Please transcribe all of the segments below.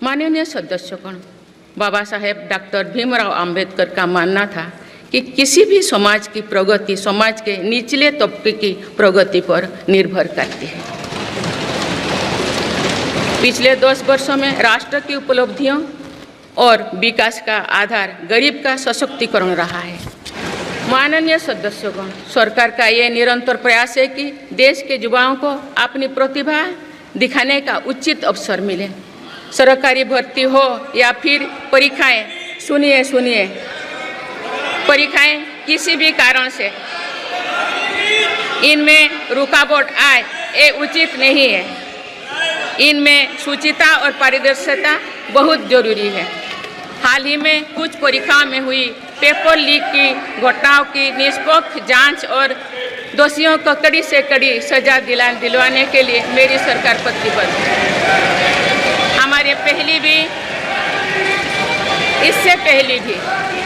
माननीय सदस्यगण, बाबा साहेब डॉक्टर भीमराव अंबेडकर का मानना था कि किसी भी समाज की प्रगति समाज के निचले तबके की प्रगति पर निर्भर करती है। पिछले 10 वर्षों में राष्ट्र की उपलब्धियों और विकास का आधार गरीब का सशक्तिकरण रहा है। माननीय सदस्यगण, सरकार का ये निरंतर प्रयास है कि देश के युवाओं को अपनी प्रतिभा दिखाने का उचित अवसर मिले। सरकारी भर्ती हो या फिर परीक्षाएं, सुनिए, परीक्षाएं किसी भी कारण से इनमें रुकावट आए, ये उचित नहीं है। इनमें शुचिता और पारदर्शिता बहुत जरूरी है। हाल ही में कुछ परीक्षाओं में हुई पेपर लीक की घटनाओं की निष्पक्ष जांच और दोषियों को कड़ी से कड़ी सजा दिलवाने के लिए मेरी सरकार प्रतिबद्ध है। इससे पहले भी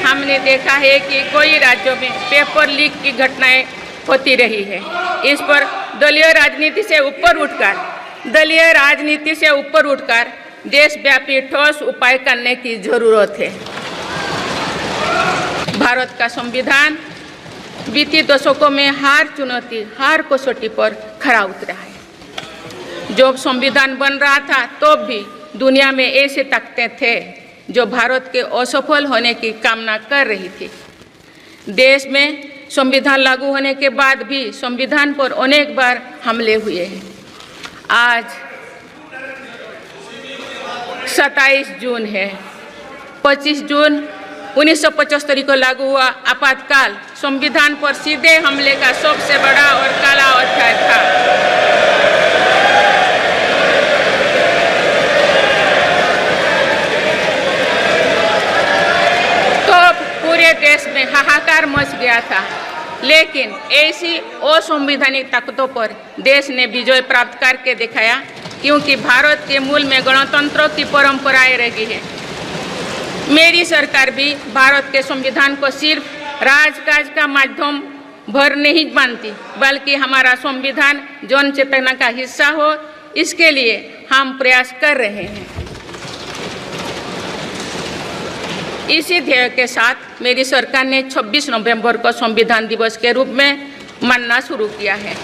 हमने देखा है कि कई राज्यों में पेपर लीक की घटनाएं होती रही है। इस पर दलीय राजनीति से ऊपर उठकर देशव्यापी ठोस उपाय करने की जरूरत है। भारत का संविधान बीते दशकों में हर कसौटी पर खरा उतरा है। जब संविधान बन रहा था तो भी दुनिया में ऐसे ताकतें थे जो भारत के असफल होने की कामना कर रही थी। देश में संविधान लागू होने के बाद भी संविधान पर अनेक बार हमले हुए हैं। आज 27 जून है। 25 जून 1975 को लागू हुआ आपातकाल संविधान पर सीधे हमले का सबसे बड़ा और काला अध्याय था। पूरे देश में हाहाकार मच गया था, लेकिन ऐसी असंवैधानिक ताकतों पर देश ने विजय प्राप्त करके दिखाया, क्योंकि भारत के मूल में गणतंत्र की परंपराएं रही है। मेरी सरकार भी भारत के संविधान को सिर्फ राजकाज का माध्यम भर नहीं मानती, बल्कि हमारा संविधान जन चेतना का हिस्सा हो, इसके लिए हम प्रयास कर रहे हैं। इसी ध्येय के साथ मेरी सरकार ने 26 नवंबर को संविधान दिवस के रूप में मानना शुरू किया है।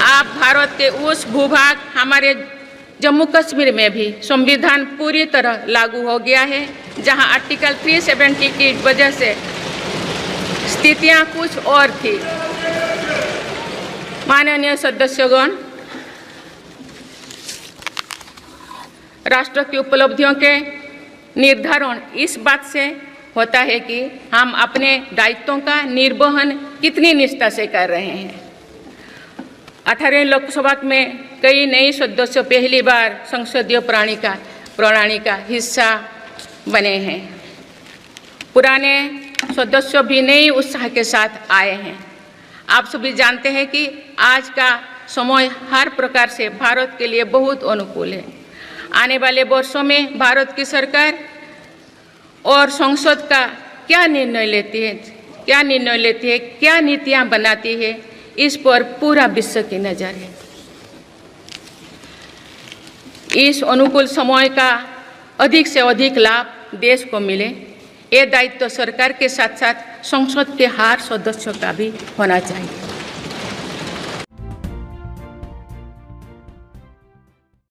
अब भारत के उस भूभाग हमारे जम्मू कश्मीर में भी संविधान पूरी तरह लागू हो गया है, जहां आर्टिकल 370 की वजह से स्थितियां कुछ और थी। माननीय सदस्यगण, राष्ट्र की उपलब्धियों के निर्धारण इस बात से होता है कि हम अपने दायित्वों का निर्वहन कितनी निष्ठा से कर रहे हैं। 18 लोकसभा में कई नए सदस्य पहली बार संसदीय प्रणाली का हिस्सा बने हैं। पुराने सदस्य भी नए उत्साह के साथ आए हैं। आप सभी जानते हैं कि आज का समय हर प्रकार से भारत के लिए बहुत अनुकूल है। आने वाले वर्षों में भारत की सरकार और संसद का क्या निर्णय लेती है, क्या नीतियां बनाती है, इस पर पूरा विश्व की नज़र है। इस अनुकूल समय का अधिक से अधिक लाभ देश को मिले, ये दायित्व सरकार के साथ साथ संसद के हर सदस्यों का भी होना चाहिए।